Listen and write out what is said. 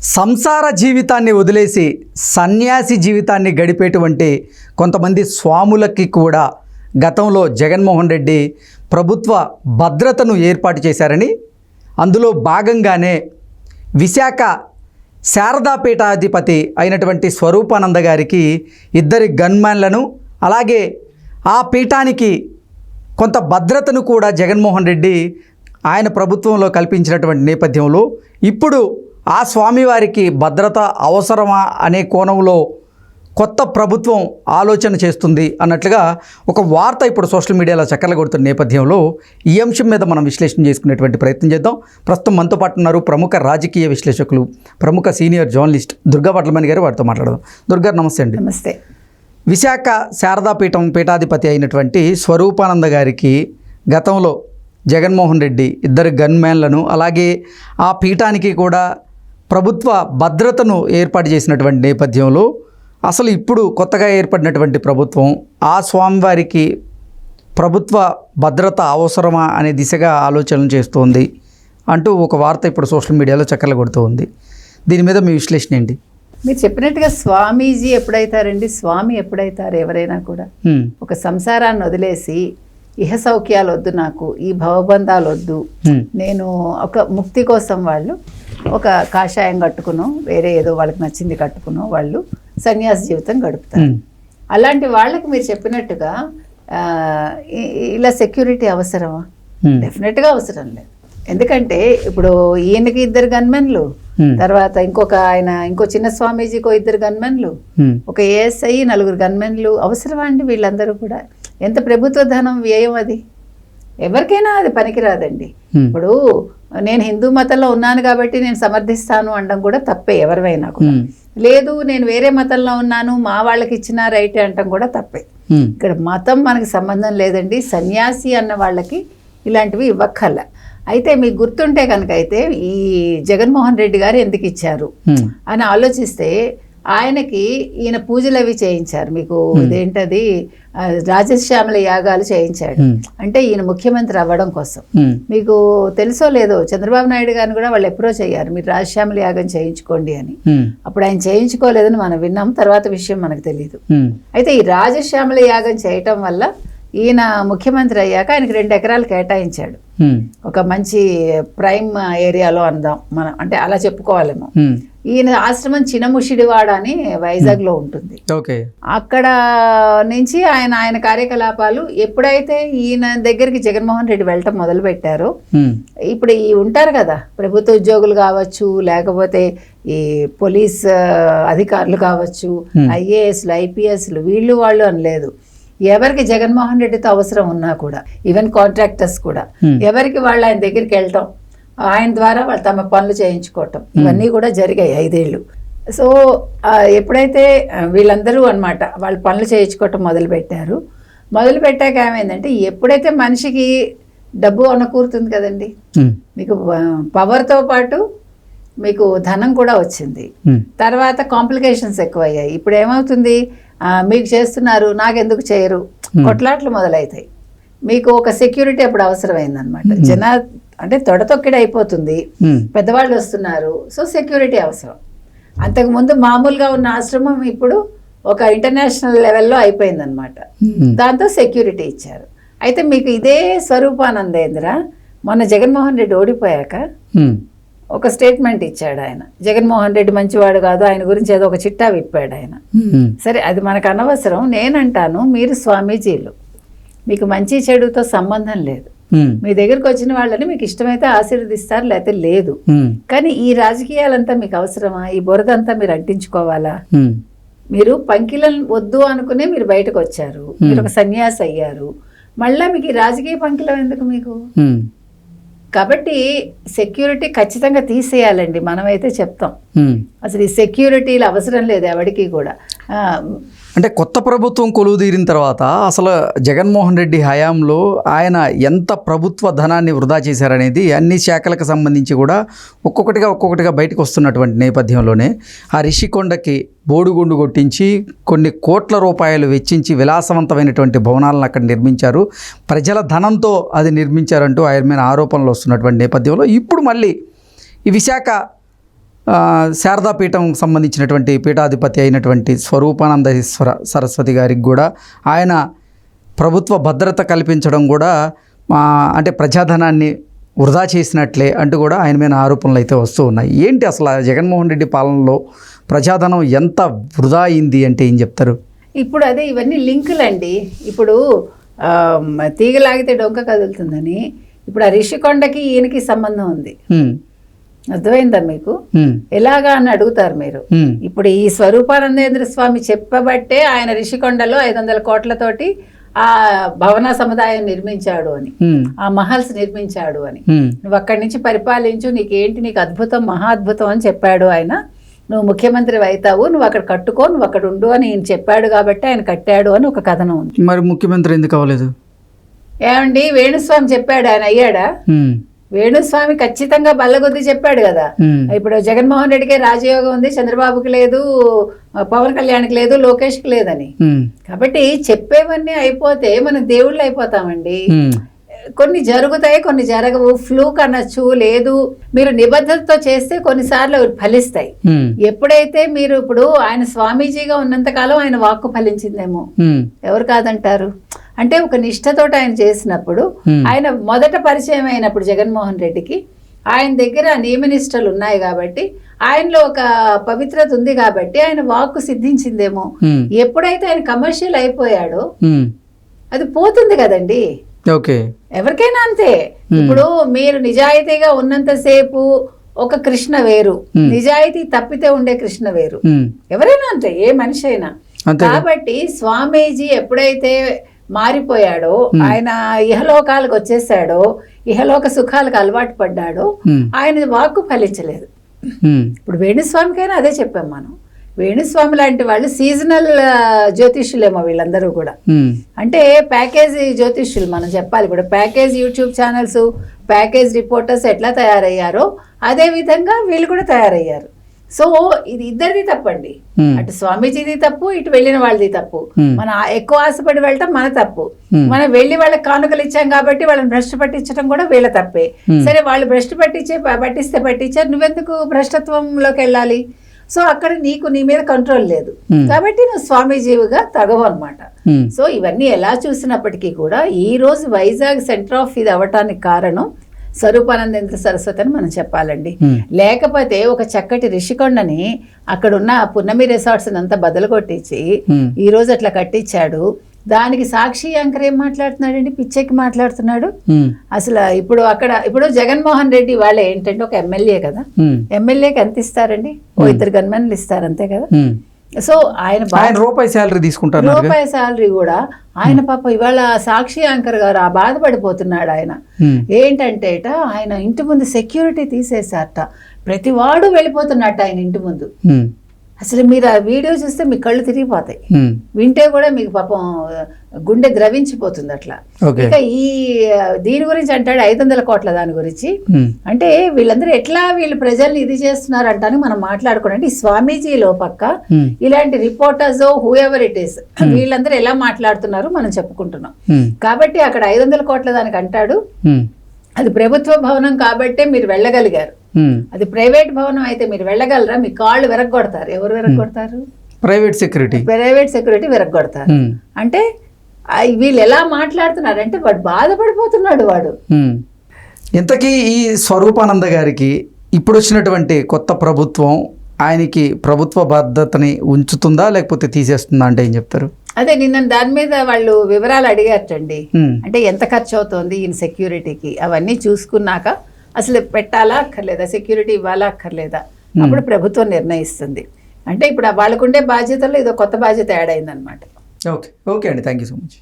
సంసార జీవితాన్ని వదిలేసి సన్యాసి జీవితాన్ని గడిపేటువంటి కొంతమంది స్వాములకి కూడా గతంలో జగన్మోహన్ రెడ్డి ప్రభుత్వ భద్రతను ఏర్పాటు చేశారని, అందులో భాగంగానే విశాఖ శారదాపీఠాధిపతి అయినటువంటి స్వరూపానంద గారికి 2 గన్మ్యాన్లను, అలాగే ఆ పీఠానికి కొంత భద్రతను కూడా జగన్మోహన్ రెడ్డి ఆయన ప్రభుత్వంలో కల్పించినటువంటి నేపథ్యంలో ఇప్పుడు ఆ స్వామివారికి భద్రత అవసరమా అనే కోణంలో కొత్త ప్రభుత్వం ఆలోచన చేస్తుంది అన్నట్లుగా ఒక వార్త ఇప్పుడు సోషల్ మీడియాలో చక్కర్లు కొడుతున్న నేపథ్యంలో ఈ అంశం మీద మనం విశ్లేషణ చేసుకునేటువంటి ప్రయత్నం చేద్దాం. ప్రస్తుతం మనతో పాటు ఉన్నారు ప్రముఖ రాజకీయ విశ్లేషకులు, ప్రముఖ సీనియర్ జర్నలిస్ట్ దుర్గా పట్లమణి గారు. వారితో మాట్లాడదాం. దుర్గా, నమస్తే అండి. నమస్తే. విశాఖ శారదాపీఠం పీఠాధిపతి అయినటువంటి స్వరూపానంద గారికి గతంలో జగన్మోహన్ రెడ్డి 2 గన్మ్యాన్లను, అలాగే ఆ పీఠానికి కూడా ప్రభుత్వ భద్రతను ఏర్పాటు చేసినటువంటి నేపథ్యంలో అసలు ఇప్పుడు కొత్తగా ఏర్పడినటువంటి ప్రభుత్వం ఆ స్వామివారికి ప్రభుత్వ భద్రత అవసరమా అనే దిశగా ఆలోచనలు చేస్తోంది అంటూ ఒక వార్త ఇప్పుడు సోషల్ మీడియాలో చక్కర్లు కొడుతూ ఉంది. దీని మీద మీ విశ్లేషణ ఏంటి? మీరు చెప్పినట్టుగా స్వామీజీ ఎప్పుడైతారండి, స్వామి ఎప్పుడైతారు? ఎవరైనా కూడా ఒక సంసారాన్ని వదిలేసి ఇహ సౌఖ్యాలు వద్దు, నాకు ఈ భవబంధాలు వద్దు, నేను ఒక ముక్తి కోసం వాళ్ళు ఒక కాషాయం కట్టుకునో వేరే ఏదో వాళ్ళకి నచ్చింది కట్టుకునో వాళ్ళు సన్యాస జీవితం గడుపుతారు. అలాంటి వాళ్ళకి మీరు చెప్పినట్టుగా ఇలా సెక్యూరిటీ అవసరమా? డెఫినెట్గా అవసరం లేదు. ఎందుకంటే ఇప్పుడు ఈయనకి 2 గన్మెన్లు, తర్వాత ఇంకో చిన్న స్వామీజీకి 2 గన్మెన్లు, ఒక ఏఎస్ఐ 4 గన్మెన్లు అవసరమా అండి? వీళ్ళందరూ కూడా ఎంత ప్రభుత్వ ధనం వ్యయం అది? ఎవరికైనా అది పనికిరాదండి. ఇప్పుడు నేను హిందూ మతంలో ఉన్నాను కాబట్టి నేను సమర్థిస్తాను అనడం కూడా తప్పే. ఎవరివైనా కూడా లేదు, నేను వేరే మతంలో ఉన్నాను మా వాళ్ళకి ఇచ్చిన రైట్ అనడం కూడా తప్పే. ఇక్కడ మతం మనకి సంబంధం లేదండి. సన్యాసి అన్న వాళ్ళకి ఇలాంటివి ఇవ్వక్కర్ల. అయితే మీకు గుర్తుంటే కనుక అయితే ఈ జగన్మోహన్ రెడ్డి గారు ఎందుకు ఇచ్చారు అని ఆలోచిస్తే ఆయనకి ఈయన పూజలు అవి చేయించారు. మీకు ఇదేంటది రాజశ్యామల యాగాలు చేయించాడు. అంటే ఈయన ముఖ్యమంత్రి అవ్వడం కోసం. మీకు తెలుసో లేదో చంద్రబాబు నాయుడు గారిని కూడా వాళ్ళు అప్రోచ్ అయ్యారు, మీరు రాజశ్యామల యాగం చేయించుకోండి అని. అప్పుడు ఆయన చేయించుకోలేదని మనం విన్నాం, తర్వాత విషయం మనకు తెలియదు. అయితే ఈ రాజశ్యామల యాగం చేయటం వల్ల ఈయన ముఖ్యమంత్రి అయ్యాక ఆయనకి 2 ఎకరాలు కేటాయించాడు. ఒక మంచి ప్రైమ్ ఏరియాలో అందాం మనం, అంటే అలా చెప్పుకోవాలేమో. ఈయన ఆశ్రమం చినముషిడివాడ అని వైజాగ్ లో ఉంటుంది. అక్కడ నుంచి ఆయన కార్యకలాపాలు ఎప్పుడైతే ఈయన దగ్గరికి జగన్మోహన్ రెడ్డి వెళ్ళటం మొదలు పెట్టారో, ఇప్పుడు ఈ ఉంటారు కదా ప్రభుత్వ ఉద్యోగులు కావచ్చు, లేకపోతే ఈ పోలీస్ అధికారులు కావచ్చు, ఐఏఎస్లు ఐపీఎస్లు, వీళ్ళు వాళ్ళు అని లేదు. ఎవరికి జగన్మోహన్ రెడ్డితో అవసరం ఉన్నా కూడా, ఈవెన్ కాంట్రాక్టర్స్ కూడా ఎవరికి వాళ్ళు ఆయన దగ్గరికి వెళ్ళటం, ఆయన ద్వారా వాళ్ళు తమ పనులు చేయించుకోవటం, ఇవన్నీ కూడా జరిగాయి 5 ఏళ్ళు. సో ఎప్పుడైతే వీళ్ళందరూ అన్నమాట వాళ్ళు పనులు చేయించుకోవటం మొదలు పెట్టాక ఏమైందంటే, ఎప్పుడైతే మనిషికి డబ్బు అనకూరుతుంది కదండి, మీకు పవర్తో పాటు మీకు ధనం కూడా వచ్చింది. తర్వాత కాంప్లికేషన్స్ ఎక్కువయ్యాయి. ఇప్పుడు ఏమవుతుంది, మీకు చేస్తున్నారు నాకెందుకు చేయరు, కొట్లాట్లు మొదలవుతాయి. మీకు ఒక సెక్యూరిటీ అప్పుడు అవసరమైందనమాట. అంటే తొడతొక్కిడి అయిపోతుంది, పెద్దవాళ్ళు వస్తున్నారు, సో సెక్యూరిటీ అవసరం. అంతకుముందు మామూలుగా ఉన్న ఆశ్రమం ఇప్పుడు ఒక ఇంటర్నేషనల్ లెవెల్లో అయిపోయిందనమాట. దాంతో సెక్యూరిటీ ఇచ్చారు. అయితే మీకు ఇదే స్వరూపానందేంద్ర మొన్న జగన్మోహన్ రెడ్డి ఓడిపోయాక ఒక స్టేట్మెంట్ ఇచ్చాడు ఆయన. జగన్మోహన్ రెడ్డి మంచివాడు కాదు, ఆయన గురించి ఏదో ఒక చిట్టా విప్పాడు ఆయన. సరే, అది మనకు అనవసరం. నేనంటాను, మీరు స్వామీజీలు, మీకు మంచి చెడుతో సంబంధం లేదు. మీ దగ్గరకు వచ్చిన వాళ్ళని మీకు ఇష్టమైతే ఆశీర్వదిస్తారు, లేకపోతే లేదు. కానీ ఈ రాజకీయాలంతా మీకు అవసరమా? ఈ బురదంతా మీరు అంటించుకోవాలా? మీరు పంకిలను వద్దు అనుకునే మీరు బయటకు వచ్చారు, మీరు ఒక సన్యాసి అయ్యారు, మళ్ళా మీకు ఈ రాజకీయ పంకిలం ఎందుకు మీకు? కాబట్టి సెక్యూరిటీ ఖచ్చితంగా తీసేయాలండి. మనమైతే చెప్తాం, అసలు ఈ సెక్యూరిటీలు అవసరం లేదు ఎవరికి కూడా. అంటే కొత్త ప్రభుత్వం కొలువుదీరిన తర్వాత అసలు జగన్మోహన్ రెడ్డి హయాంలో ఆయన ఎంత ప్రభుత్వ ధనాన్ని వృధా చేశారనేది అన్ని శాఖలకు సంబంధించి కూడా ఒక్కొక్కటిగా బయటకు వస్తున్నటువంటి నేపథ్యంలోనే ఆ రిషికొండకి బోడుగుండు కొట్టించి కొన్ని కోట్ల రూపాయలు వెచ్చించి విలాసవంతమైనటువంటి భవనాలను అక్కడ నిర్మించారు. ప్రజల ధనంతో అది నిర్మించారంటూ ఆయన మీద ఆరోపణలు వస్తున్నటువంటి నేపథ్యంలో ఇప్పుడు మళ్ళీ ఈ విశాఖ శారదాపీఠం సంబంధించినటువంటి పీఠాధిపతి అయినటువంటి స్వరూపానందేశ్వర సరస్వతి గారికి కూడా ఆయన ప్రభుత్వ భద్రత కల్పించడం కూడా అంటే ప్రజాధనాన్ని వృధా చేసినట్లే అంటూ కూడా ఆయన మీద ఆరోపణలు అయితే వస్తూ ఉన్నాయి. ఏంటి అసలు ఆ జగన్మోహన్ రెడ్డి పాలనలో ప్రజాధనం ఎంత వృధా అయింది అంటే ఏం చెప్తారు? ఇప్పుడు అదే ఇవన్నీ లింకులు అండి. ఇప్పుడు తీగలాగితే డొంక కదులుతుందని ఇప్పుడు ఆ రిషికొండకి ఈయనకి సంబంధం ఉంది. అర్థమైందా మీకు? ఎలాగా అని అడుగుతారు మీరు. ఇప్పుడు ఈ స్వరూపానందేంద్ర స్వామి చెప్పబట్టే ఆయన రిషికొండలో 500 కోట్లతోటి ఆ భవన సముదాయం నిర్మించాడు అని, ఆ మహల్స్ నిర్మించాడు అని, నువ్వు అక్కడి నుంచి పరిపాలించు, నీకేంటి, నీకు అద్భుతం, మహా అద్భుతం అని చెప్పాడు ఆయన. నువ్వు ముఖ్యమంత్రి అవుతావు, నువ్వు అక్కడ కట్టుకో, నువ్వు అక్కడ ఉండు అని ఆయన చెప్పాడు కాబట్టి ఆయన కట్టాడు అని ఒక కథనం ఉంది. మరి ముఖ్యమంత్రి ఎందుకు అవ్వలేదు? ఏమండి, వేణుస్వామి చెప్పాడు, ఆయన అయ్యాడా? వేణుస్వామి ఖచ్చితంగా బల్లగొద్ది చెప్పాడు కదా. ఇప్పుడు జగన్మోహన్ రెడ్డికి రాజయోగం ఉంది, చంద్రబాబుకి లేదు, పవన్ కళ్యాణ్కి లేదు, లోకేష్కి లేదని. కాబట్టి చెప్పేవన్నీ అయిపోతే మనం దేవుళ్ళు అయిపోతామండి. కొన్ని జరుగుతాయి, కొన్ని జరగవు. ఫ్లూక్ అనొచ్చు, లేదు మీరు నిబద్ధతతో చేస్తే కొన్నిసార్లు ఫలిస్తాయి. ఎప్పుడైతే మీరు ఇప్పుడు ఆయన స్వామీజీగా ఉన్నంత కాలం ఆయన వాక్కు ఫలించిందేమో, ఎవరు కాదంటారు? అంటే ఒక నిష్ఠతోటి ఆయన చేసినప్పుడు, ఆయన మొదట పరిచయం అయినప్పుడు జగన్మోహన్ రెడ్డికి ఆయన దగ్గర నియమనిష్టలు ఉన్నాయి కాబట్టి, ఆయనలో ఒక పవిత్రత ఉంది కాబట్టి ఆయన వాక్కు సిద్ధించిందేమో. ఎప్పుడైతే ఆయన కమర్షియల్ అయిపోయాడో అది పోతుంది కదండి. ఓకే, ఎవరికైనా అంతే. ఇప్పుడు మీరు నిజాయితీగా ఉన్నంతసేపు ఒక కృష్ణ వేరు, నిజాయితీ తప్పితే ఉండే కృష్ణ వేరు. ఎవరైనా అంతే, ఏ మనిషి అయినా. కాబట్టి స్వామీజీ ఎప్పుడైతే మారిపోయాడో, ఆయన ఇహలోకాలకు వచ్చేసాడో, ఇహలోక సుఖాలకు అలవాటు పడ్డాడో, ఆయన వాక్కు ఫలించలేదు. ఇప్పుడు వేణుస్వామికైనా అదే చెప్పాం మనం. వేణుస్వామి లాంటి వాళ్ళు సీజనల్ జ్యోతిష్యులేమో వీళ్ళందరూ కూడా. అంటే ప్యాకేజీ జ్యోతిష్యులు మనం చెప్పాలి. ఇప్పుడు package YouTube channels, package reporters ఎట్లా తయారయ్యారో అదే విధంగా వీళ్ళు కూడా తయారయ్యారు. సో ఇది ఇద్దరిది తప్పండి. అటు స్వామీజీది తప్పు, ఇటు వెళ్ళిన వాళ్ళది తప్పు. మనం ఎక్కువ ఆశపడి వెళ్ళటం మన తప్పు. మనం వెళ్ళి వాళ్ళకి కానుకలు ఇచ్చాం కాబట్టి వాళ్ళని భ్రష్టు పట్టించడం కూడా వీళ్ళ తప్పే. సరే, వాళ్ళు భ్రష్టు పట్టిస్తే పట్టించారు, నువ్వెందుకు భ్రష్టత్వంలోకి వెళ్ళాలి? సో అక్కడ నీకు నీ మీద కంట్రోల్ లేదు కాబట్టి నువ్వు స్వామీజీవిగా తగవు అనమాట. సో ఇవన్నీ ఎలా చూసినప్పటికీ కూడా ఈ రోజు వైజాగ్ సెంటర్ ఆఫ్ ఇది అవ్వటానికి కారణం స్వరూపానందేంద్ర సరస్వతి అని మనం చెప్పాలండి. లేకపోతే ఒక చక్కటి రిషికొండని అక్కడున్న పున్నమి రిసార్ట్స్ అంతా బదులు కొట్టించి ఈ రోజు అట్లా కట్టించాడు. దానికి సాక్షి యాంకర్ ఏం మాట్లాడుతున్నాడండి, పిచ్చెక్కి మాట్లాడుతున్నాడు అసలు. ఇప్పుడు జగన్మోహన్ రెడ్డి వాళ్ళే ఏంటంటే ఒక ఎమ్మెల్యే కదా, ఎమ్మెల్యేకి ఎంత ఇస్తారండి? ఓ 2 గన్మెన్లు ఇస్తారు అంతే కదా. సో ఆయన రూపాయి శాలరీ తీసుకుంటారు, రూపాయి శాలరీ కూడా ఆయన పాప ఇవాళ సాక్షి యాంకర్ గారు ఆ బాధపడిపోతున్నాడు. ఆయన ఏంటంటే ఆయన ఇంటి ముందు సెక్యూరిటీ తీసేసారట, ప్రతి వాడు వెళ్ళిపోతున్నట్ట ఆయన ఇంటి ముందు. అసలు మీరు ఆ వీడియో చూస్తే మీ కళ్ళు తిరిగిపోతాయి, వింటే కూడా మీకు పాపం గుండె ద్రవించిపోతుంది అట్లా. ఇక దీని గురించి అంటాడు 500 కోట్ల దాని గురించి. అంటే వీళ్ళందరూ ఎట్లా వీళ్ళు ప్రజల్ని ఇది చేస్తున్నారు అంటాను మనం మాట్లాడుకోండి. ఈ స్వామీజీలో పక్క ఇలాంటి reporters who ever it is వీళ్ళందరూ ఎలా మాట్లాడుతున్నారు మనం చెప్పుకుంటున్నాం. కాబట్టి అక్కడ 500 కోట్ల దానికి అంటాడు. అది ప్రభుత్వ భవనం కాబట్టే మీరు వెళ్ళగలిగారు, అది ప్రైవేట్ భవనం అయితే మీరు వెళ్ళగలరా? మీ కాళ్ళు విరగొడతారు. ఎవరు విరగొడతారు? Private security విరగొడతారు. అంటే వీళ్ళు ఎలా మాట్లాడుతున్నారంటే వాడు బాధపడిపోతున్నాడు వాడు. ఇంతకీ ఈ స్వరూపానంద గారికి ఇప్పుడు వచ్చినటువంటి కొత్త ప్రభుత్వం ఆయనకి ప్రభుత్వ బాధ్యతని ఉంచుతుందా లేకపోతే తీసేస్తుందా అంటే ఏం చెప్తారు? అదే నిన్న దాని మీద వాళ్ళు వివరాలు అడిగారటండి. అంటే ఎంత ఖర్చు అవుతుంది ఈయన సెక్యూరిటీకి, అవన్నీ చూసుకున్నాక అసలు పెట్టాలా అక్కర్లేదా, సెక్యూరిటీ ఇవ్వాలా అక్కర్లేదా, అప్పుడు ప్రభుత్వం నిర్ణయిస్తుంది. అంటే ఇప్పుడు వాళ్ళకుండే బాధ్యతల్లో ఇదో కొత్త బాధ్యత యాడ్ అయిందనమాట. ఓకే అండి, థ్యాంక్ యూ సో మచ్.